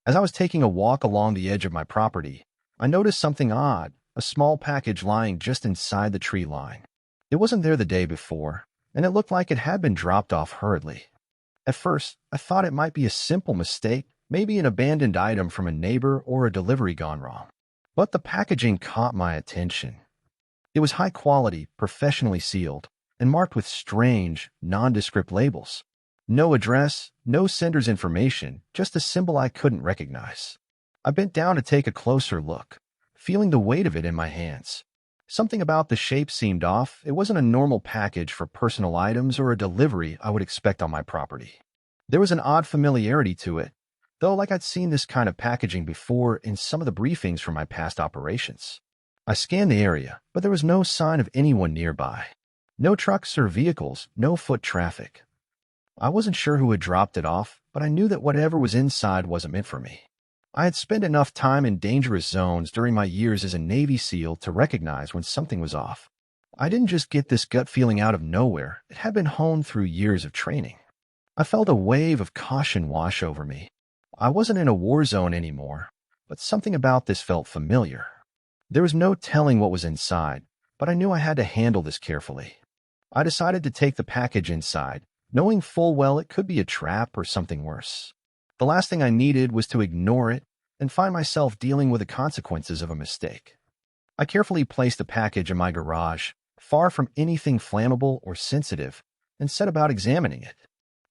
As I was taking a walk along the edge of my property, I noticed something odd, a small package lying just inside the tree line. It wasn't there the day before, and it looked like it had been dropped off hurriedly. At first, I thought it might be a simple mistake, maybe an abandoned item from a neighbor or a delivery gone wrong. But the packaging caught my attention. It was high quality, professionally sealed, and marked with strange, nondescript labels. No address, no sender's information, just a symbol I couldn't recognize. I bent down to take a closer look, feeling the weight of it in my hands. Something about the shape seemed off. It wasn't a normal package for personal items or a delivery I would expect on my property. There was an odd familiarity to it, though, like I'd seen this kind of packaging before in some of the briefings from my past operations. I scanned the area, but there was no sign of anyone nearby. No trucks or vehicles, no foot traffic. I wasn't sure who had dropped it off, but I knew that whatever was inside wasn't meant for me. I had spent enough time in dangerous zones during my years as a Navy SEAL to recognize when something was off. I didn't just get this gut feeling out of nowhere. It had been honed through years of training. I felt a wave of caution wash over me. I wasn't in a war zone anymore, but something about this felt familiar. There was no telling what was inside, but I knew I had to handle this carefully. I decided to take the package inside, knowing full well it could be a trap or something worse. The last thing I needed was to ignore it and find myself dealing with the consequences of a mistake. I carefully placed the package in my garage, far from anything flammable or sensitive, and set about examining it.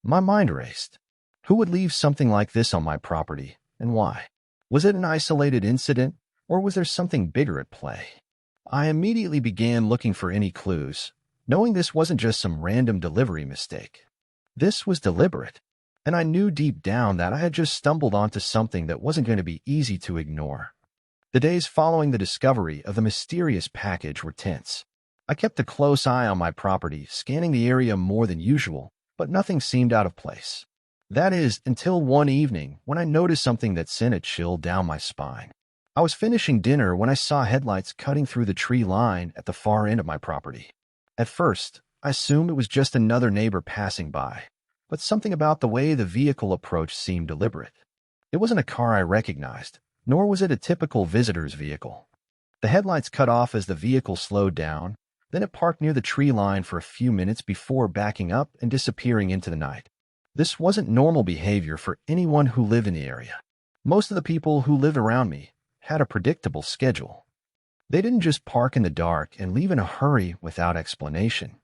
My mind raced. Who would leave something like this on my property, and why? Was it an isolated incident, or was there something bigger at play? I immediately began looking for any clues, knowing this wasn't just some random delivery mistake. This was deliberate, and I knew deep down that I had just stumbled onto something that wasn't going to be easy to ignore. The days following the discovery of the mysterious package were tense. I kept a close eye on my property, scanning the area more than usual, but nothing seemed out of place. That is, until one evening when I noticed something that sent a chill down my spine. I was finishing dinner when I saw headlights cutting through the tree line at the far end of my property. At first, I assumed it was just another neighbor passing by, but something about the way the vehicle approached seemed deliberate. It wasn't a car I recognized, nor was it a typical visitor's vehicle. The headlights cut off as the vehicle slowed down, then it parked near the tree line for a few minutes before backing up and disappearing into the night. This wasn't normal behavior for anyone who lived in the area. Most of the people who lived around me had a predictable schedule. They didn't just park in the dark and leave in a hurry without explanation.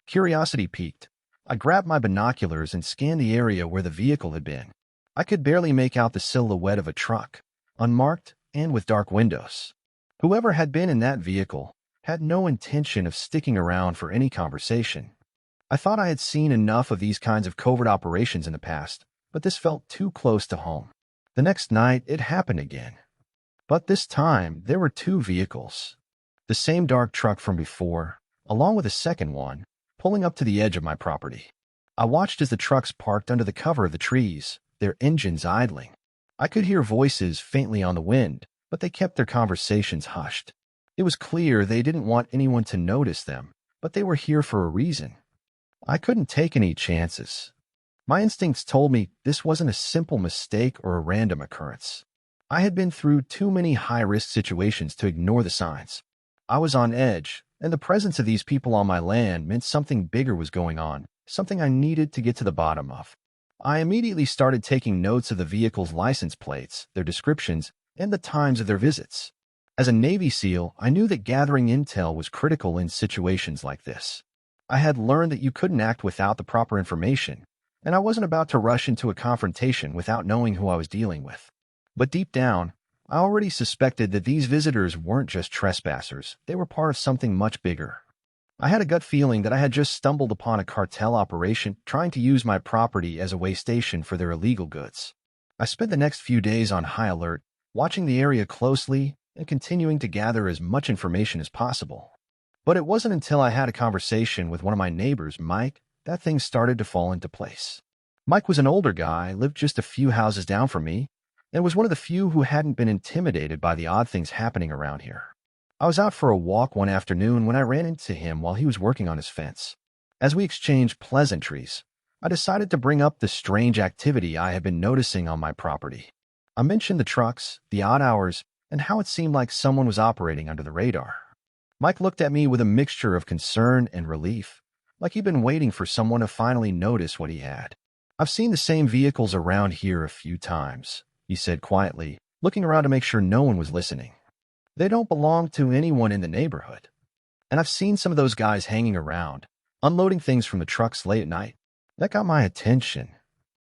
Curiosity piqued. I grabbed my binoculars and scanned the area where the vehicle had been. I could barely make out the silhouette of a truck, unmarked and with dark windows. Whoever had been in that vehicle had no intention of sticking around for any conversation. I thought I had seen enough of these kinds of covert operations in the past, but this felt too close to home. The next night, it happened again. But this time, there were two vehicles. The same dark truck from before, along with a second one, pulling up to the edge of my property. I watched as the trucks parked under the cover of the trees, their engines idling. I could hear voices faintly on the wind, but they kept their conversations hushed. It was clear they didn't want anyone to notice them, but they were here for a reason. I couldn't take any chances. My instincts told me this wasn't a simple mistake or a random occurrence. I had been through too many high-risk situations to ignore the signs. I was on edge, and the presence of these people on my land meant something bigger was going on, something I needed to get to the bottom of. I immediately started taking notes of the vehicle's license plates, their descriptions, and the times of their visits. As a Navy SEAL, I knew that gathering intel was critical in situations like this. I had learned that you couldn't act without the proper information, and I wasn't about to rush into a confrontation without knowing who I was dealing with. But deep down, I already suspected that these visitors weren't just trespassers, they were part of something much bigger. I had a gut feeling that I had just stumbled upon a cartel operation trying to use my property as a way station for their illegal goods. I spent the next few days on high alert, watching the area closely and continuing to gather as much information as possible. But it wasn't until I had a conversation with one of my neighbors, Mike, that things started to fall into place. Mike was an older guy, lived just a few houses down from me, and was one of the few who hadn't been intimidated by the odd things happening around here. I was out for a walk one afternoon when I ran into him while he was working on his fence. As we exchanged pleasantries, I decided to bring up the strange activity I had been noticing on my property. I mentioned the trucks, the odd hours, and how it seemed like someone was operating under the radar. Mike looked at me with a mixture of concern and relief, like he'd been waiting for someone to finally notice what he had. I've seen the same vehicles around here a few times, he said quietly, looking around to make sure no one was listening. They don't belong to anyone in the neighborhood. And I've seen some of those guys hanging around, unloading things from the trucks late at night. That got my attention.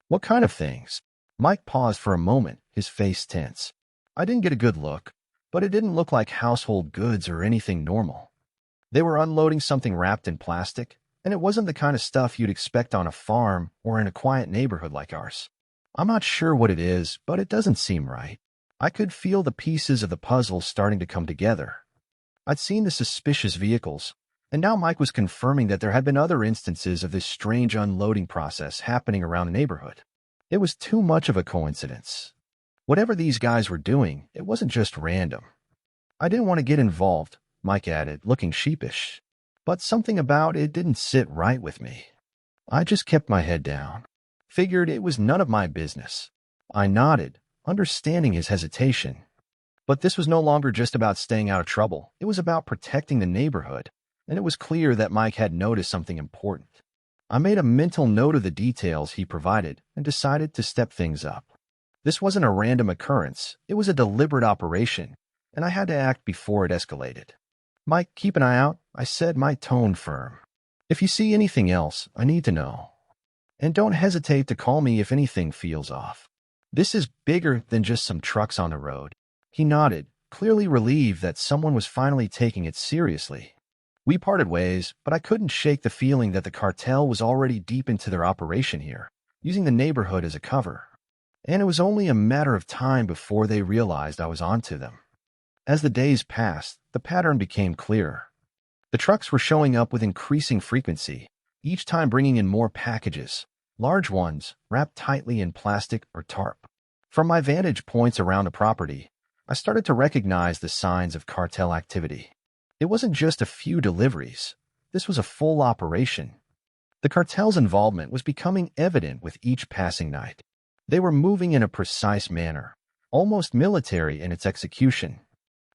What kind of things? Mike paused for a moment, his face tense. I didn't get a good look, but it didn't look like household goods or anything normal. They were unloading something wrapped in plastic, and it wasn't the kind of stuff you'd expect on a farm or in a quiet neighborhood like ours. I'm not sure what it is, but it doesn't seem right. I could feel the pieces of the puzzle starting to come together. I'd seen the suspicious vehicles, and now Mike was confirming that there had been other instances of this strange unloading process happening around the neighborhood. It was too much of a coincidence. Whatever these guys were doing, it wasn't just random. I didn't want to get involved, Mike added, looking sheepish. But something about it didn't sit right with me. I just kept my head down. Figured it was none of my business. I nodded, understanding his hesitation. But this was no longer just about staying out of trouble. It was about protecting the neighborhood, and it was clear that Mike had noticed something important. I made a mental note of the details he provided and decided to step things up. This wasn't a random occurrence. It was a deliberate operation, and I had to act before it escalated. Mike, keep an eye out, I said, my tone firm. If you see anything else, I need to know. And don't hesitate to call me if anything feels off. This is bigger than just some trucks on the road. He nodded, clearly relieved that someone was finally taking it seriously. We parted ways, but I couldn't shake the feeling that the cartel was already deep into their operation here, using the neighborhood as a cover. And it was only a matter of time before they realized I was onto them. As the days passed, the pattern became clearer. The trucks were showing up with increasing frequency, each time bringing in more packages, large ones wrapped tightly in plastic or tarp. From my vantage points around the property, I started to recognize the signs of cartel activity. It wasn't just a few deliveries. This was a full operation. The cartel's involvement was becoming evident with each passing night. They were moving in a precise manner, almost military in its execution.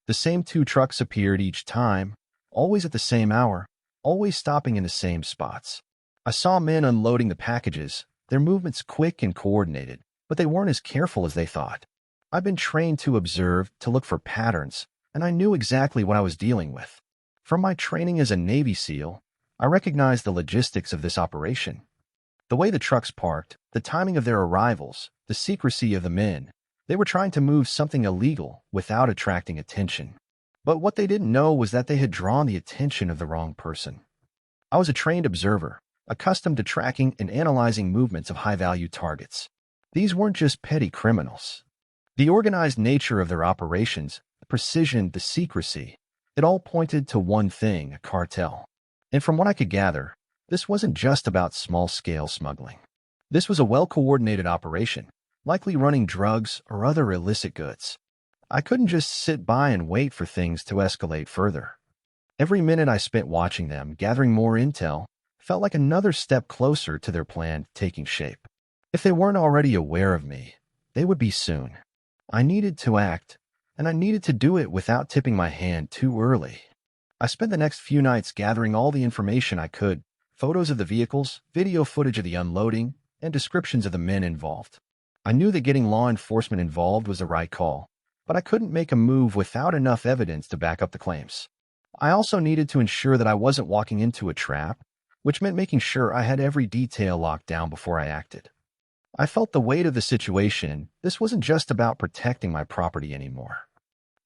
The same 2 trucks appeared each time, always at the same hour, always stopping in the same spots. I saw men unloading the packages, their movements quick and coordinated, but they weren't as careful as they thought. I've been trained to observe, to look for patterns, and I knew exactly what I was dealing with. From my training as a Navy SEAL, I recognized the logistics of this operation. The way the trucks parked, the timing of their arrivals, the secrecy of the men. They were trying to move something illegal without attracting attention. But what they didn't know was that they had drawn the attention of the wrong person. I was a trained observer, accustomed to tracking and analyzing movements of high-value targets. These weren't just petty criminals. The organized nature of their operations, the precision, the secrecy, it all pointed to one thing, a cartel. And from what I could gather, this wasn't just about small-scale smuggling. This was a well-coordinated operation, likely running drugs or other illicit goods. I couldn't just sit by and wait for things to escalate further. Every minute I spent watching them, gathering more intel, felt like another step closer to their plan taking shape. If they weren't already aware of me, they would be soon. I needed to act, and I needed to do it without tipping my hand too early. I spent the next few nights gathering all the information I could, photos of the vehicles, video footage of the unloading, and descriptions of the men involved. I knew that getting law enforcement involved was the right call, but I couldn't make a move without enough evidence to back up the claims. I also needed to ensure that I wasn't walking into a trap, which meant making sure I had every detail locked down before I acted. I felt the weight of the situation. This wasn't just about protecting my property anymore.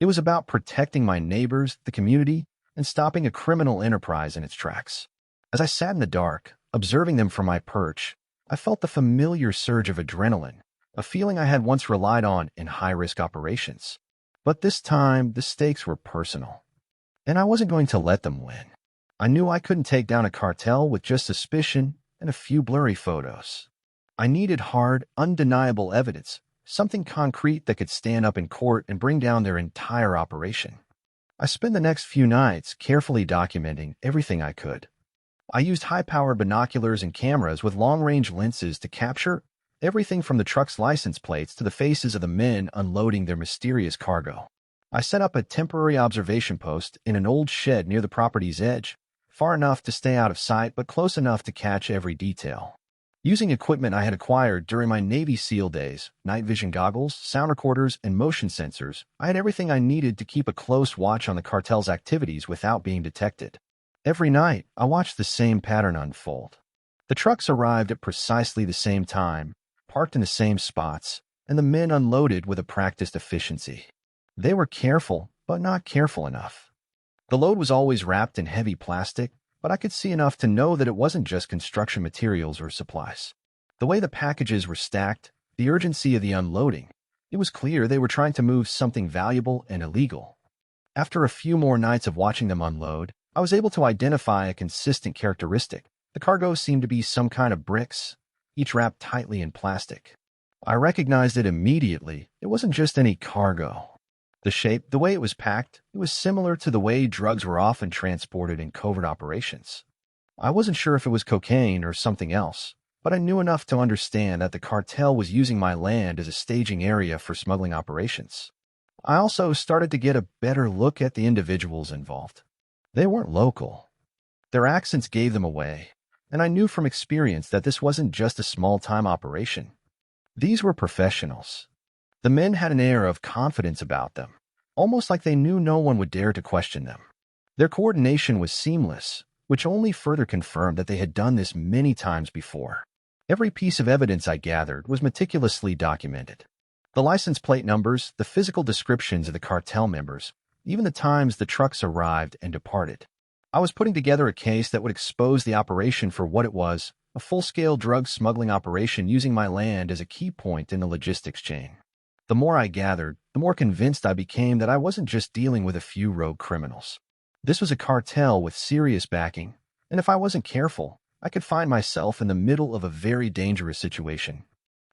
It was about protecting my neighbors, the community, and stopping a criminal enterprise in its tracks. As I sat in the dark, observing them from my perch, I felt the familiar surge of adrenaline, a feeling I had once relied on in high-risk operations. But this time, the stakes were personal. And I wasn't going to let them win. I knew I couldn't take down a cartel with just suspicion and a few blurry photos. I needed hard, undeniable evidence, something concrete that could stand up in court and bring down their entire operation. I spent the next few nights carefully documenting everything I could. I used high-powered binoculars and cameras with long-range lenses to capture, everything from the truck's license plates to the faces of the men unloading their mysterious cargo. I set up a temporary observation post in an old shed near the property's edge, far enough to stay out of sight but close enough to catch every detail. Using equipment I had acquired during my Navy SEAL days, night vision goggles, sound recorders, and motion sensors, I had everything I needed to keep a close watch on the cartel's activities without being detected. Every night, I watched the same pattern unfold. The trucks arrived at precisely the same time, parked in the same spots, and the men unloaded with a practiced efficiency. They were careful, but not careful enough. The load was always wrapped in heavy plastic, but I could see enough to know that it wasn't just construction materials or supplies. The way the packages were stacked, the urgency of the unloading, it was clear they were trying to move something valuable and illegal. After a few more nights of watching them unload, I was able to identify a consistent characteristic. The cargo seemed to be some kind of bricks, each wrapped tightly in plastic. I recognized it immediately. It wasn't just any cargo. The shape, the way it was packed, it was similar to the way drugs were often transported in covert operations. I wasn't sure if it was cocaine or something else, but I knew enough to understand that the cartel was using my land as a staging area for smuggling operations. I also started to get a better look at the individuals involved. They weren't local. Their accents gave them away, and I knew from experience that this wasn't just a small-time operation. These were professionals. The men had an air of confidence about them, almost like they knew no one would dare to question them. Their coordination was seamless, which only further confirmed that they had done this many times before. Every piece of evidence I gathered was meticulously documented. The license plate numbers, the physical descriptions of the cartel members, even the times the trucks arrived and departed. I was putting together a case that would expose the operation for what it was, a full-scale drug smuggling operation using my land as a key point in the logistics chain. The more I gathered, the more convinced I became that I wasn't just dealing with a few rogue criminals. This was a cartel with serious backing, and if I wasn't careful, I could find myself in the middle of a very dangerous situation.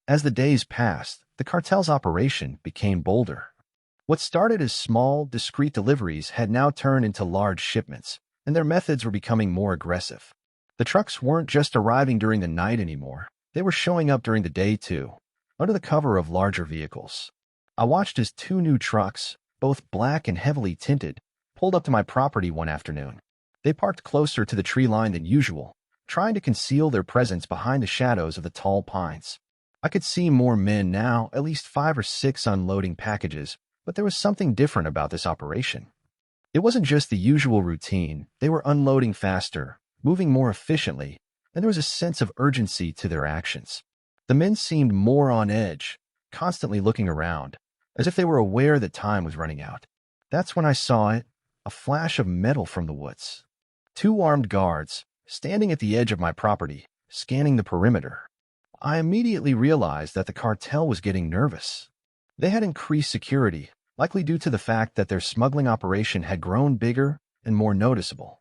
As the days passed, the cartel's operation became bolder. What started as small, discreet deliveries had now turned into large shipments, and their methods were becoming more aggressive. The trucks weren't just arriving during the night anymore. They were showing up during the day, too, under the cover of larger vehicles. I watched as 2 new trucks, both black and heavily tinted, pulled up to my property one afternoon. They parked closer to the tree line than usual, trying to conceal their presence behind the shadows of the tall pines. I could see more men now, at least 5 or 6 unloading packages, but there was something different about this operation. It wasn't just the usual routine. They were unloading faster, moving more efficiently, and there was a sense of urgency to their actions. The men seemed more on edge, constantly looking around, as if they were aware that time was running out. That's when I saw it, a flash of metal from the woods. 2 armed guards, standing at the edge of my property, scanning the perimeter. I immediately realized that the cartel was getting nervous. They had increased security, likely due to the fact that their smuggling operation had grown bigger and more noticeable.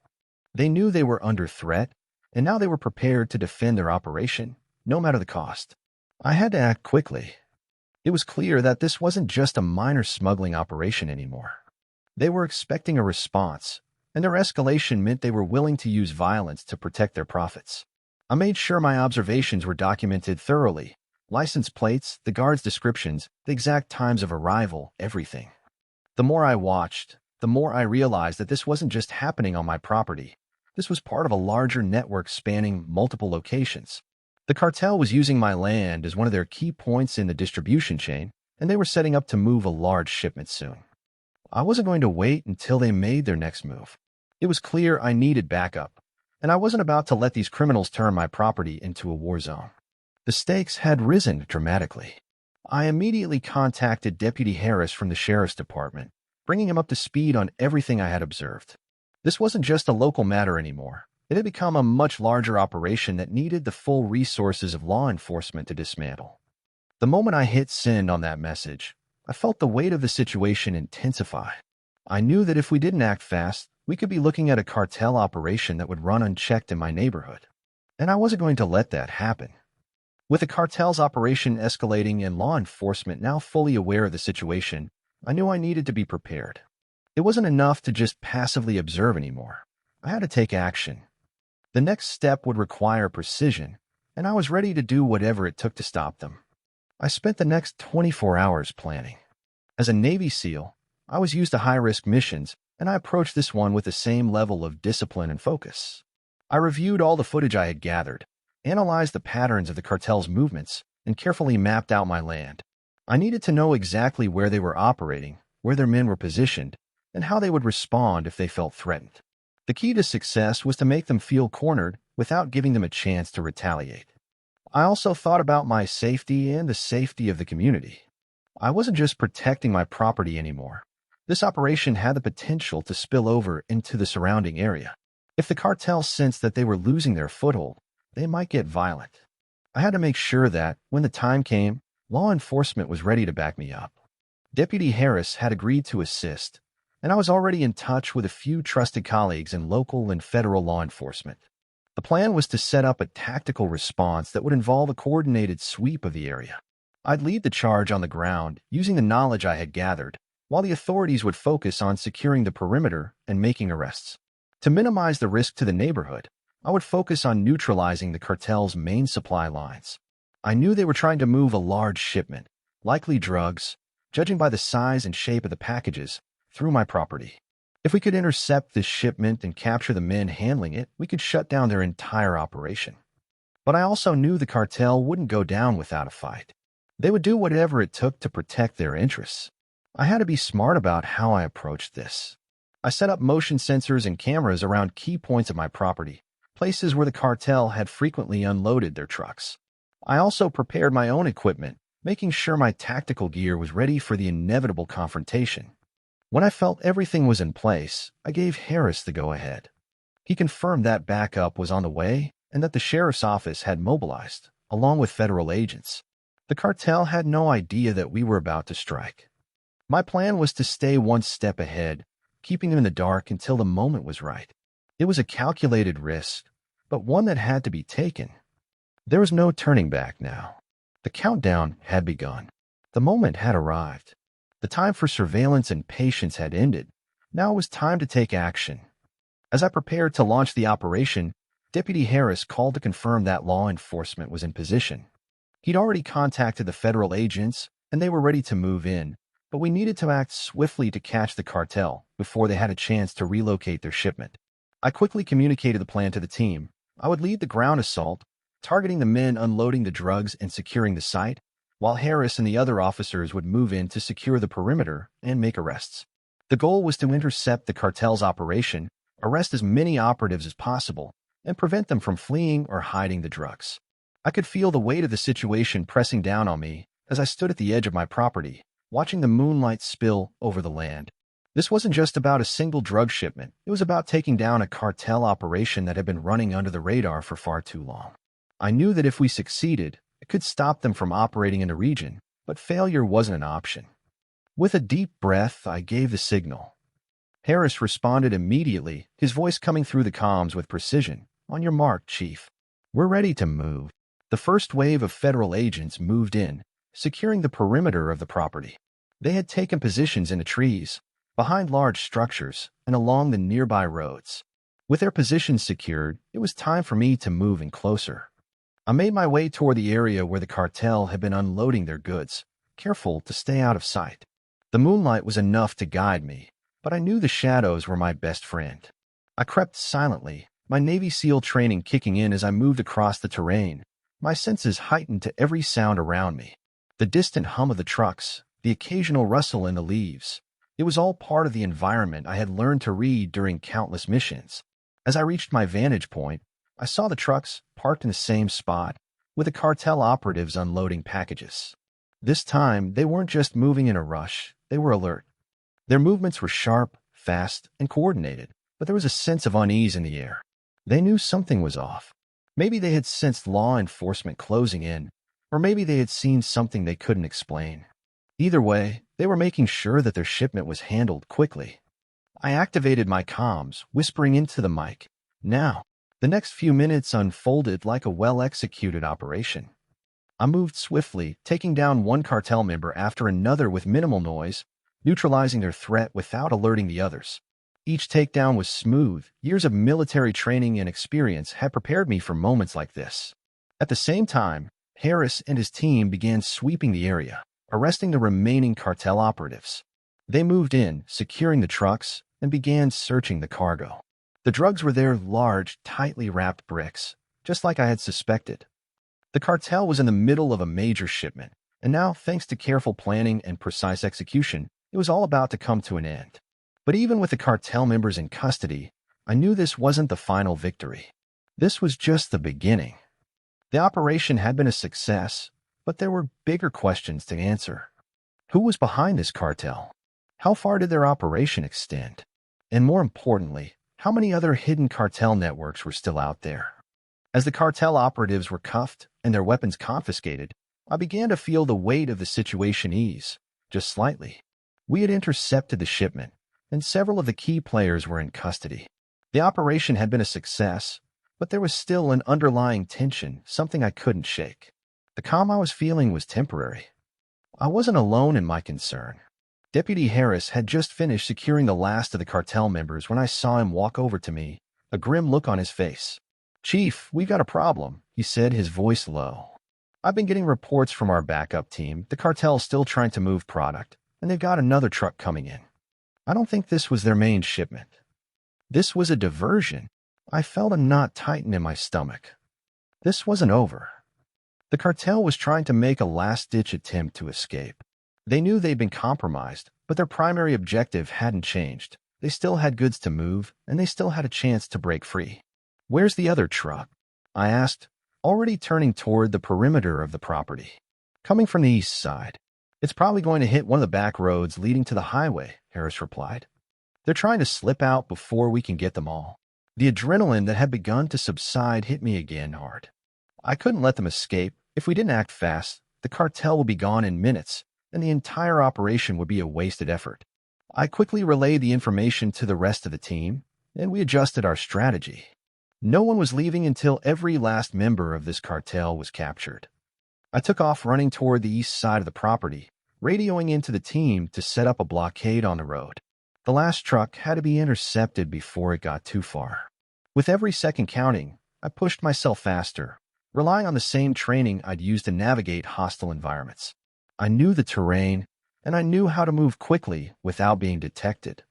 They knew they were under threat, and now they were prepared to defend their operation, no matter the cost. I had to act quickly. It was clear that this wasn't just a minor smuggling operation anymore. They were expecting a response, and their escalation meant they were willing to use violence to protect their profits. I made sure my observations were documented thoroughly. License plates, the guards' descriptions, the exact times of arrival, everything. The more I watched, the more I realized that this wasn't just happening on my property. This was part of a larger network spanning multiple locations. The cartel was using my land as one of their key points in the distribution chain, and they were setting up to move a large shipment soon. I wasn't going to wait until they made their next move. It was clear I needed backup, and I wasn't about to let these criminals turn my property into a war zone. The stakes had risen dramatically. I immediately contacted Deputy Harris from the Sheriff's Department, bringing him up to speed on everything I had observed. This wasn't just a local matter anymore. It had become a much larger operation that needed the full resources of law enforcement to dismantle. The moment I hit send on that message, I felt the weight of the situation intensify. I knew that if we didn't act fast, we could be looking at a cartel operation that would run unchecked in my neighborhood. And I wasn't going to let that happen. With the cartel's operation escalating and law enforcement now fully aware of the situation, I knew I needed to be prepared. It wasn't enough to just passively observe anymore. I had to take action. The next step would require precision, and I was ready to do whatever it took to stop them. I spent the next 24 hours planning. As a Navy SEAL, I was used to high-risk missions, and I approached this one with the same level of discipline and focus. I reviewed all the footage I had gathered, analyzed the patterns of the cartel's movements, and carefully mapped out my land. I needed to know exactly where they were operating, where their men were positioned, and how they would respond if they felt threatened. The key to success was to make them feel cornered without giving them a chance to retaliate. I also thought about my safety and the safety of the community. I wasn't just protecting my property anymore. This operation had the potential to spill over into the surrounding area. If the cartel sensed that they were losing their foothold, they might get violent. I had to make sure that, when the time came, law enforcement was ready to back me up. Deputy Harris had agreed to assist, and I was already in touch with a few trusted colleagues in local and federal law enforcement. The plan was to set up a tactical response that would involve a coordinated sweep of the area. I'd lead the charge on the ground, using the knowledge I had gathered, while the authorities would focus on securing the perimeter and making arrests. To minimize the risk to the neighborhood, I would focus on neutralizing the cartel's main supply lines. I knew they were trying to move a large shipment, likely drugs, judging by the size and shape of the packages, through my property. If we could intercept this shipment and capture the men handling it, we could shut down their entire operation. But I also knew the cartel wouldn't go down without a fight. They would do whatever it took to protect their interests. I had to be smart about how I approached this. I set up motion sensors and cameras around key points of my property, places where the cartel had frequently unloaded their trucks. I also prepared my own equipment, making sure my tactical gear was ready for the inevitable confrontation. When I felt everything was in place, I gave Harris the go-ahead. He confirmed that backup was on the way and that the sheriff's office had mobilized, along with federal agents. The cartel had no idea that we were about to strike. My plan was to stay one step ahead, keeping them in the dark until the moment was right. It was a calculated risk, but one that had to be taken. There was no turning back now. The countdown had begun. The moment had arrived. The time for surveillance and patience had ended. Now it was time to take action. As I prepared to launch the operation, Deputy Harris called to confirm that law enforcement was in position. He'd already contacted the federal agents, and they were ready to move in, but we needed to act swiftly to catch the cartel before they had a chance to relocate their shipment. I quickly communicated the plan to the team. I would lead the ground assault, targeting the men unloading the drugs and securing the site, while Harris and the other officers would move in to secure the perimeter and make arrests. The goal was to intercept the cartel's operation, arrest as many operatives as possible, and prevent them from fleeing or hiding the drugs. I could feel the weight of the situation pressing down on me as I stood at the edge of my property, watching the moonlight spill over the land. This wasn't just about a single drug shipment. It was about taking down a cartel operation that had been running under the radar for far too long. I knew that if we succeeded, it could stop them from operating in the region, but failure wasn't an option. With a deep breath, I gave the signal. Harris responded immediately, his voice coming through the comms with precision. "On your mark, Chief. We're ready to move." The first wave of federal agents moved in, securing the perimeter of the property. They had taken positions in the trees, behind large structures, and along the nearby roads. With their positions secured, it was time for me to move in closer. I made my way toward the area where the cartel had been unloading their goods, careful to stay out of sight. The moonlight was enough to guide me, but I knew the shadows were my best friend. I crept silently, my Navy SEAL training kicking in as I moved across the terrain, my senses heightened to every sound around me. The distant hum of the trucks, the occasional rustle in the leaves. It was all part of the environment I had learned to read during countless missions. As I reached my vantage point, I saw the trucks parked in the same spot, with the cartel operatives unloading packages. This time, they weren't just moving in a rush, they were alert. Their movements were sharp, fast, and coordinated, but there was a sense of unease in the air. They knew something was off. Maybe they had sensed law enforcement closing in, or maybe they had seen something they couldn't explain. Either way, they were making sure that their shipment was handled quickly. I activated my comms, whispering into the mic. Now, the next few minutes unfolded like a well-executed operation. I moved swiftly, taking down one cartel member after another with minimal noise, neutralizing their threat without alerting the others. Each takedown was smooth. Years of military training and experience had prepared me for moments like this. At the same time, Harris and his team began sweeping the area, arresting the remaining cartel operatives. They moved in, securing the trucks, and began searching the cargo. The drugs were their large, tightly wrapped bricks, just like I had suspected. The cartel was in the middle of a major shipment, and now, thanks to careful planning and precise execution, it was all about to come to an end. But even with the cartel members in custody, I knew this wasn't the final victory. This was just the beginning. The operation had been a success, but there were bigger questions to answer. Who was behind this cartel? How far did their operation extend? And more importantly, how many other hidden cartel networks were still out there? As the cartel operatives were cuffed and their weapons confiscated, I began to feel the weight of the situation ease, just slightly. We had intercepted the shipment, and several of the key players were in custody. The operation had been a success, but there was still an underlying tension, something I couldn't shake. The calm I was feeling was temporary. I wasn't alone in my concern. Deputy Harris had just finished securing the last of the cartel members when I saw him walk over to me, a grim look on his face. "Chief, we've got a problem," he said, his voice low. "I've been getting reports from our backup team. The cartel's still trying to move product, and they've got another truck coming in. I don't think this was their main shipment. This was a diversion." I felt a knot tighten in my stomach. This wasn't over. The cartel was trying to make a last-ditch attempt to escape. They knew they'd been compromised, but their primary objective hadn't changed. They still had goods to move, and they still had a chance to break free. "Where's the other truck?" I asked, already turning toward the perimeter of the property. "Coming from the east side. It's probably going to hit one of the back roads leading to the highway," Harris replied. "They're trying to slip out before we can get them all." The adrenaline that had begun to subside hit me again hard. I couldn't let them escape. If we didn't act fast, the cartel would be gone in minutes, and the entire operation would be a wasted effort. I quickly relayed the information to the rest of the team, and we adjusted our strategy. No one was leaving until every last member of this cartel was captured. I took off running toward the east side of the property, radioing into the team to set up a blockade on the road. The last truck had to be intercepted before it got too far. With every second counting, I pushed myself faster, relying on the same training I'd used to navigate hostile environments. I knew the terrain, and I knew how to move quickly without being detected.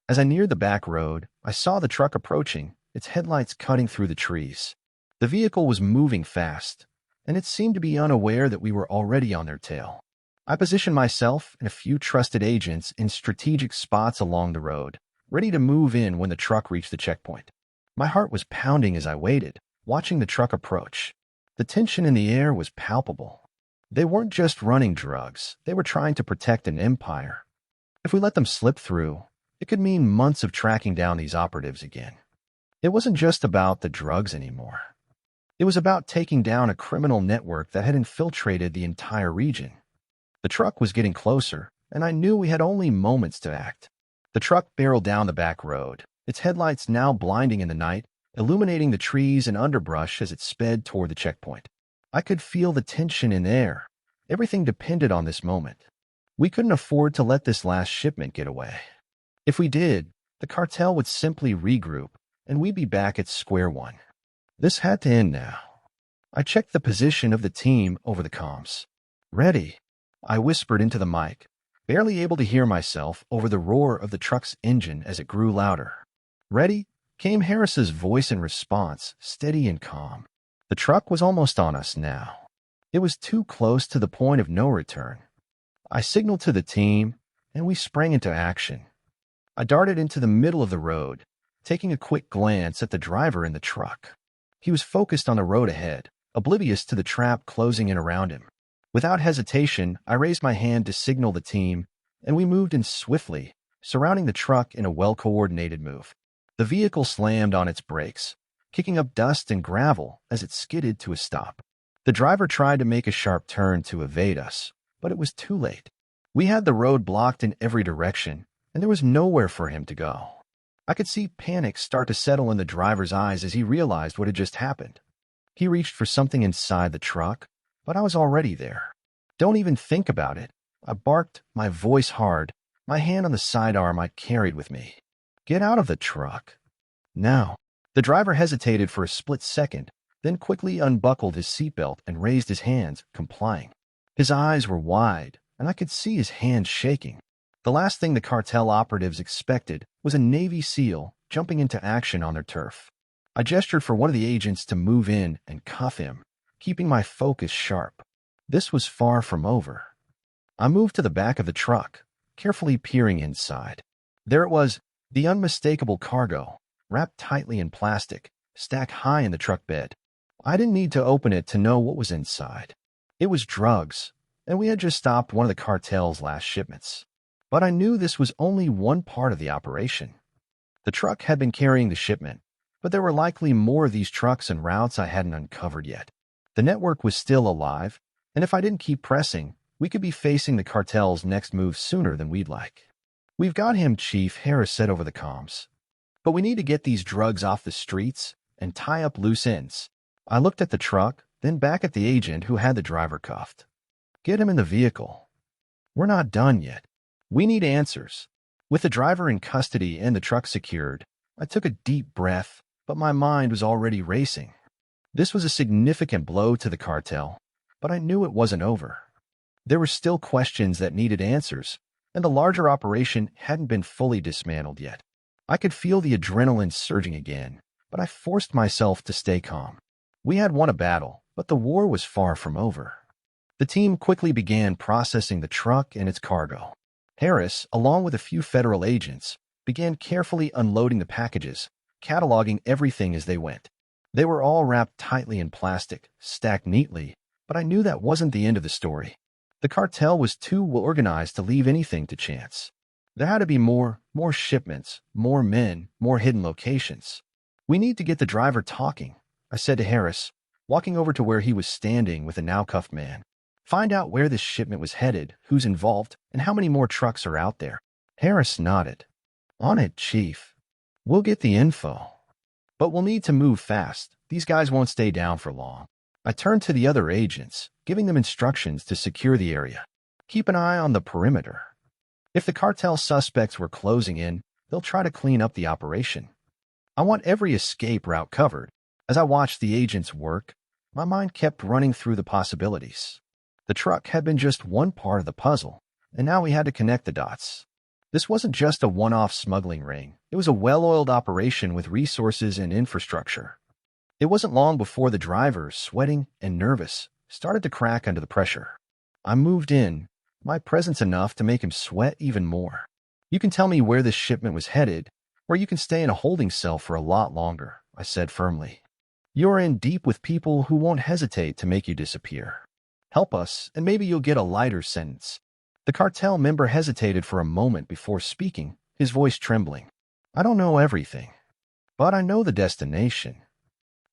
As I neared the back road, I saw the truck approaching, its headlights cutting through the trees. The vehicle was moving fast, and it seemed to be unaware that we were already on their tail. I positioned myself and a few trusted agents in strategic spots along the road, ready to move in when the truck reached the checkpoint. My heart was pounding as I waited, watching the truck approach. The tension in the air was palpable. They weren't just running drugs, they were trying to protect an empire. If we let them slip through, it could mean months of tracking down these operatives again. It wasn't just about the drugs anymore. It was about taking down a criminal network that had infiltrated the entire region. The truck was getting closer, and I knew we had only moments to act. The truck barreled down the back road, its headlights now blinding in the night, illuminating the trees and underbrush as it sped toward the checkpoint. I could feel the tension in the air. Everything depended on this moment. We couldn't afford to let this last shipment get away. If we did, the cartel would simply regroup, and we'd be back at square one. This had to end now. I checked the position of the team over the comms. "Ready," I whispered into the mic, barely able to hear myself over the roar of the truck's engine as it grew louder. "Ready," came Harris's voice in response, steady and calm. The truck was almost on us now. It was too close to the point of no return. I signaled to the team, and we sprang into action. I darted into the middle of the road, taking a quick glance at the driver in the truck. He was focused on the road ahead, oblivious to the trap closing in around him. Without hesitation, I raised my hand to signal the team, and we moved in swiftly, surrounding the truck in a well-coordinated move. The vehicle slammed on its brakes, kicking up dust and gravel as it skidded to a stop. The driver tried to make a sharp turn to evade us, but it was too late. We had the road blocked in every direction, and there was nowhere for him to go. I could see panic start to settle in the driver's eyes as he realized what had just happened. He reached for something inside the truck, but I was already there. "Don't even think about it," I barked, my voice hard, my hand on the sidearm I carried with me. "Get out of the truck." "Now." The driver hesitated for a split second, then quickly unbuckled his seatbelt and raised his hands, complying. His eyes were wide, and I could see his hands shaking. The last thing the cartel operatives expected was a Navy SEAL jumping into action on their turf. I gestured for one of the agents to move in and cuff him, keeping my focus sharp. This was far from over. I moved to the back of the truck, carefully peering inside. There it was, the unmistakable cargo, wrapped tightly in plastic, stacked high in the truck bed. I didn't need to open it to know what was inside. It was drugs, and we had just stopped one of the cartel's last shipments. But I knew this was only one part of the operation. The truck had been carrying the shipment, but there were likely more of these trucks and routes I hadn't uncovered yet. The network was still alive, and if I didn't keep pressing, we could be facing the cartel's next move sooner than we'd like. "We've got him, Chief," Harris said over the comms. "But we need to get these drugs off the streets and tie up loose ends." I looked at the truck, then back at the agent who had the driver cuffed. "Get him in the vehicle. We're not done yet. We need answers." With the driver in custody and the truck secured, I took a deep breath, but my mind was already racing. This was a significant blow to the cartel, but I knew it wasn't over. There were still questions that needed answers, and the larger operation hadn't been fully dismantled yet. I could feel the adrenaline surging again, but I forced myself to stay calm. We had won a battle, but the war was far from over. The team quickly began processing the truck and its cargo. Harris, along with a few federal agents, began carefully unloading the packages, cataloging everything as they went. They were all wrapped tightly in plastic, stacked neatly, but I knew that wasn't the end of the story. The cartel was too well organized to leave anything to chance. There had to be more shipments, more men, more hidden locations. "We need to get the driver talking," I said to Harris, walking over to where he was standing with a now cuffed man. "Find out where this shipment was headed, who's involved, and how many more trucks are out there." Harris nodded. "On it, Chief. We'll get the info. But we'll need to move fast. These guys won't stay down for long." I turned to the other agents, giving them instructions to secure the area. "Keep an eye on the perimeter. If the cartel suspects were closing in, they'll try to clean up the operation. I want every escape route covered." As I watched the agents work, my mind kept running through the possibilities. The truck had been just one part of the puzzle, and now we had to connect the dots. This wasn't just a one-off smuggling ring. It was a well-oiled operation with resources and infrastructure. It wasn't long before the driver, sweating and nervous, started to crack under the pressure. I moved in, my presence enough to make him sweat even more. "You can tell me where this shipment was headed, or you can stay in a holding cell for a lot longer," I said firmly. "You're in deep with people who won't hesitate to make you disappear. Help us, and maybe you'll get a lighter sentence." The cartel member hesitated for a moment before speaking, his voice trembling. "I don't know everything, but I know the destination.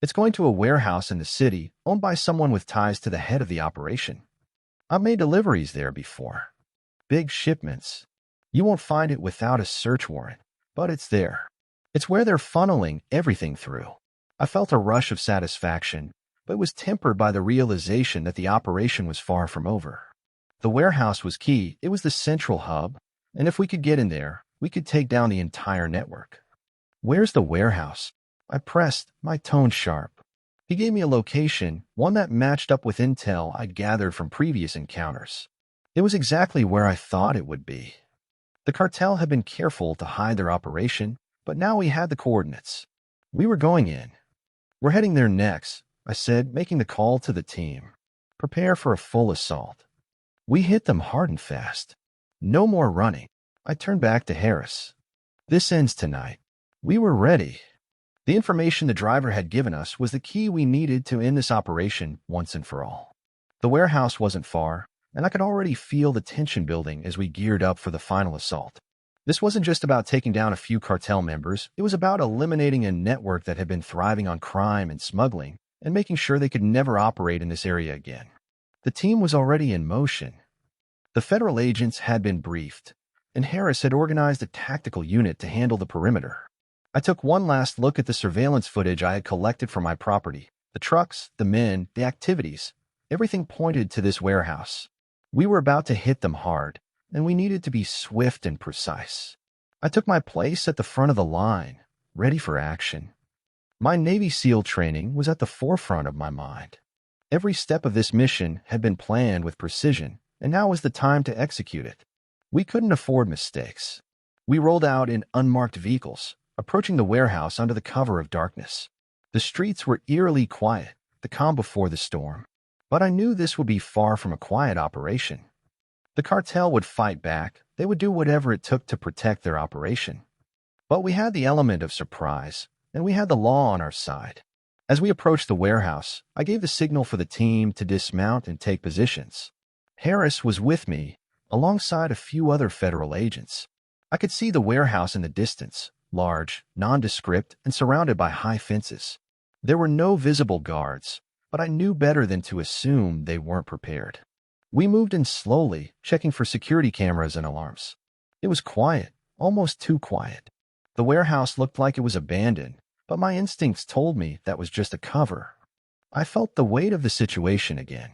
It's going to a warehouse in the city owned by someone with ties to the head of the operation. I've made deliveries there before. Big shipments. You won't find it without a search warrant, but it's there. It's where they're funneling everything through." I felt a rush of satisfaction, but it was tempered by the realization that the operation was far from over. The warehouse was key. It was the central hub, and if we could get in there, we could take down the entire network. "Where's the warehouse?" I pressed, my tone sharp. He gave me a location, one that matched up with intel I'd gathered from previous encounters. It was exactly where I thought it would be. The cartel had been careful to hide their operation, but now we had the coordinates. We were going in. "We're heading there next," I said, making the call to the team. "Prepare for a full assault." We hit them hard and fast. No more running. I turned back to Harris. "This ends tonight." We were ready. The information the driver had given us was the key we needed to end this operation once and for all. The warehouse wasn't far, and I could already feel the tension building as we geared up for the final assault. This wasn't just about taking down a few cartel members. It was about eliminating a network that had been thriving on crime and smuggling and making sure they could never operate in this area again. The team was already in motion. The federal agents had been briefed, and Harris had organized a tactical unit to handle the perimeter. I took one last look at the surveillance footage I had collected from my property. The trucks, the men, the activities, everything pointed to this warehouse. We were about to hit them hard, and we needed to be swift and precise. I took my place at the front of the line, ready for action. My Navy SEAL training was at the forefront of my mind. Every step of this mission had been planned with precision, and now was the time to execute it. We couldn't afford mistakes. We rolled out in unmarked vehicles, approaching the warehouse under the cover of darkness. The streets were eerily quiet, the calm before the storm. But I knew this would be far from a quiet operation. The cartel would fight back. They would do whatever it took to protect their operation. But we had the element of surprise, and we had the law on our side. As we approached the warehouse, I gave the signal for the team to dismount and take positions. Harris was with me, alongside a few other federal agents. I could see the warehouse in the distance, large, nondescript, and surrounded by high fences. There were no visible guards, but I knew better than to assume they weren't prepared. We moved in slowly, checking for security cameras and alarms. It was quiet, almost too quiet. The warehouse looked like it was abandoned, but my instincts told me that was just a cover. I felt the weight of the situation again.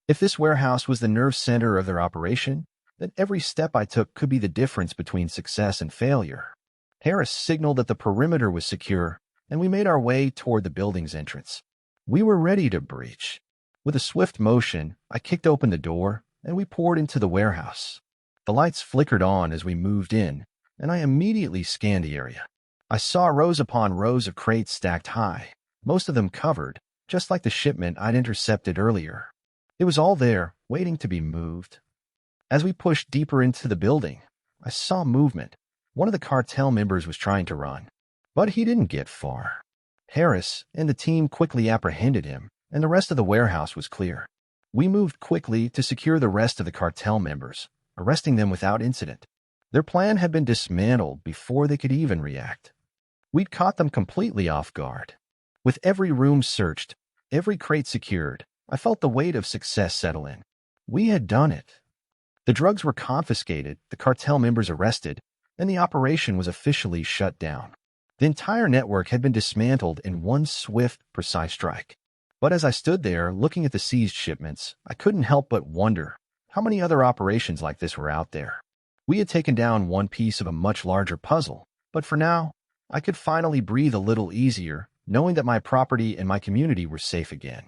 If this warehouse was the nerve center of their operation, then every step I took could be the difference between success and failure. Harris signaled that the perimeter was secure, and we made our way toward the building's entrance. We were ready to breach. With a swift motion, I kicked open the door, and we poured into the warehouse. The lights flickered on as we moved in, and I immediately scanned the area. I saw rows upon rows of crates stacked high, most of them covered, just like the shipment I'd intercepted earlier. It was all there, waiting to be moved. As we pushed deeper into the building, I saw movement. One of the cartel members was trying to run, but he didn't get far. Harris and the team quickly apprehended him, and the rest of the warehouse was clear. We moved quickly to secure the rest of the cartel members, arresting them without incident. Their plan had been dismantled before they could even react. We'd caught them completely off guard. With every room searched, every crate secured, I felt the weight of success settle in. We had done it. The drugs were confiscated, the cartel members arrested, and the operation was officially shut down. The entire network had been dismantled in one swift, precise strike. But as I stood there looking at the seized shipments, I couldn't help but wonder how many other operations like this were out there. We had taken down one piece of a much larger puzzle, but for now, I could finally breathe a little easier, knowing that my property and my community were safe again.